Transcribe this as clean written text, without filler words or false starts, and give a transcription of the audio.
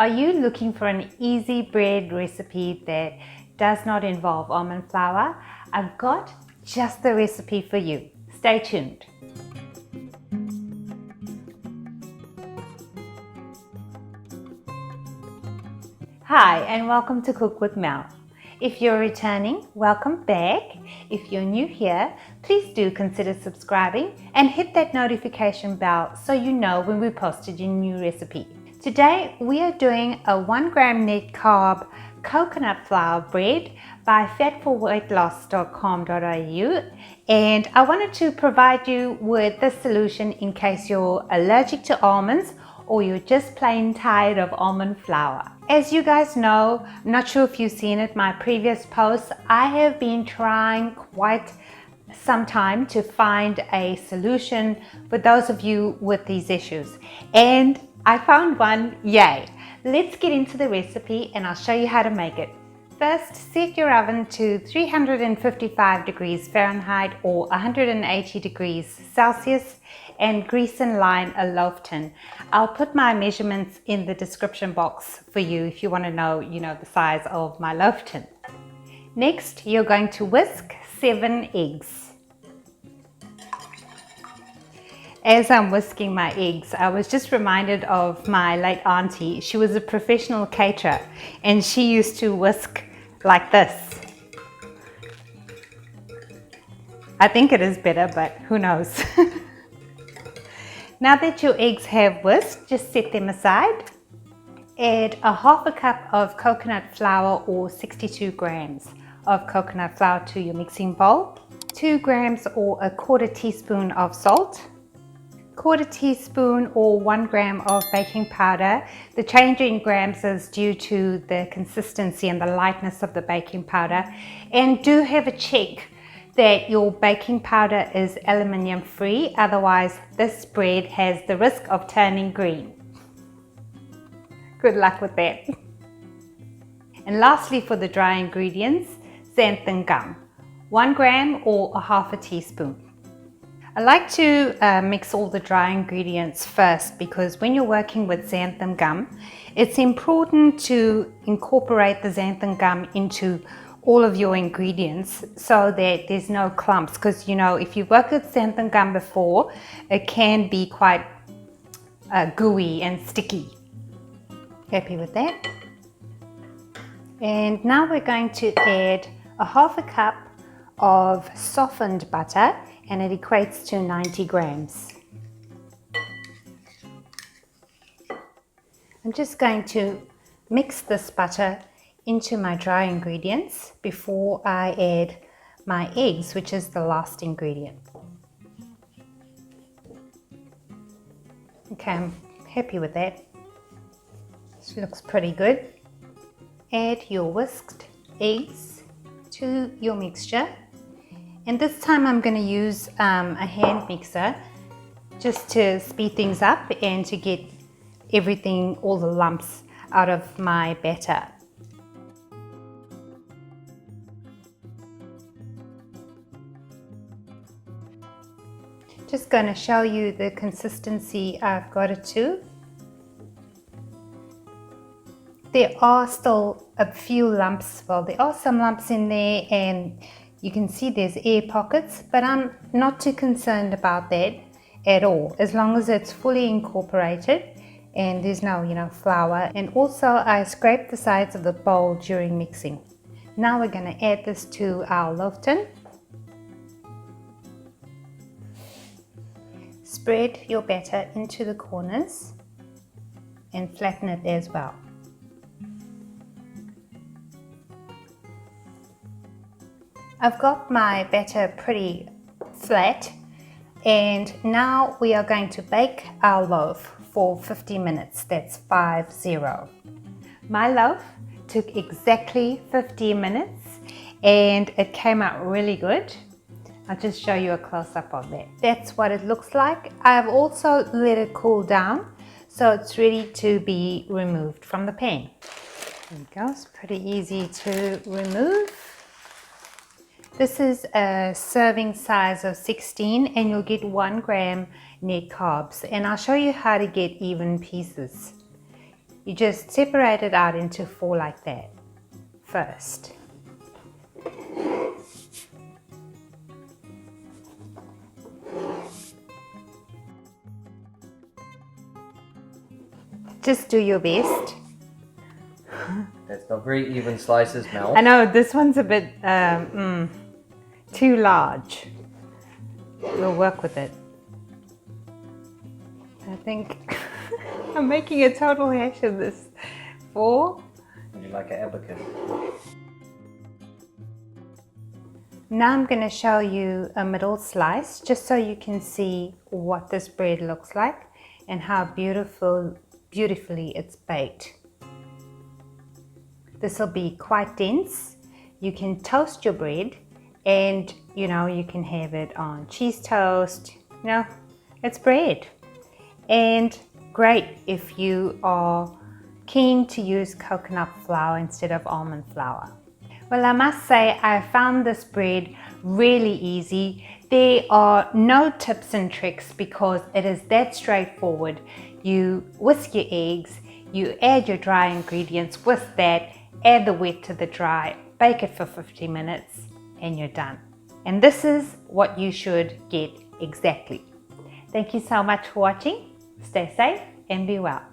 Are you looking for an easy bread recipe that does not involve almond flour? I've got just the recipe for you. Stay tuned. Hi, and welcome to Cook with Mel. If you're returning, welcome back. If you're new here, please do consider subscribing and hit that notification bell so you know when we posted your new recipe. Today we are doing a 1 gram net carb coconut flour bread by fatforweightloss.com.au, and I wanted to provide you with this solution in case you're allergic to almonds or you're just plain tired of almond flour. As you guys know, I'm not sure if you've seen it, my previous posts, I have been trying quite some time to find a solution for those of you with these issues, and I found one. Yay! Let's get into the recipe and I'll show you how to make it. First, set your oven to 355 degrees Fahrenheit or 180 degrees Celsius and grease and line a loaf tin. I'll put my measurements in the description box for you if you want to know, the size of my loaf tin. Next, you're going to whisk 7 eggs. As I'm whisking my eggs, I was just reminded of my late auntie. She was a professional caterer and she used to whisk like this. I think it is better, but who knows. Now that your eggs have whisked, just set them aside. Add a half a cup of coconut flour or 62 grams of coconut flour to your mixing bowl. 2 grams or a quarter teaspoon of salt. Quarter teaspoon or 1 gram of baking powder. The change in grams is due to the consistency and the lightness of the baking powder. And do have a check that your baking powder is aluminium free, otherwise this bread has the risk of turning green. Good luck with that. And lastly, for the dry ingredients, xanthan gum, 1 gram or a half a teaspoon. I like to mix all the dry ingredients first because when you're working with xanthan gum, it's important to incorporate the xanthan gum into all of your ingredients so that there's no clumps, because if you've worked with xanthan gum before, it can be quite gooey and sticky. Happy with that? And now we're going to add a half a cup of softened butter, and it equates to 90 grams. I'm just going to mix this butter into my dry ingredients before I add my eggs, which is the last ingredient. Okay, I'm happy with that. This looks pretty good. Add your whisked eggs to your mixture. And this time I'm going to use a hand mixer just to speed things up and to get everything, all the lumps out of my batter. Just going to show you the consistency I've got it to. There are still a few lumps, well, there are some lumps in there, and you can see there's air pockets, but I'm not too concerned about that at all, as long as it's fully incorporated and there's no, flour. And also I scraped the sides of the bowl during mixing. Now we're going to add this to our loaf tin. Spread your batter into the corners and flatten it as well. I've got my batter pretty flat, and now we are going to bake our loaf for 50 minutes. That's 50. My loaf took exactly 50 minutes and it came out really good. I'll just show you a close-up of that. That's what it looks like. I've also let it cool down so it's ready to be removed from the pan. There we go, it's pretty easy to remove. This is a serving size of 16 and you'll get 1 gram net carbs, and I'll show you how to get even pieces. You just separate it out into 4 like that first. Just do your best. That's not very even slices, Mel. I know this one's a bit too large. We'll work with it. I think I'm making a total hash of this. 4. Would you like an abacus? Now I'm going to show you a middle slice just so you can see what this bread looks like and how beautifully it's baked. This will be quite dense. You can toast your bread and you can have it on cheese toast. It's bread. And great if you are keen to use coconut flour instead of almond flour. Well, I must say I found this bread really easy. There are no tips and tricks because it is that straightforward. You whisk your eggs, you add your dry ingredients, whisk that, add the wet to the dry, bake it for 50 minutes and you're done. And this is what you should get exactly. Thank you so much for watching. Stay safe and be well.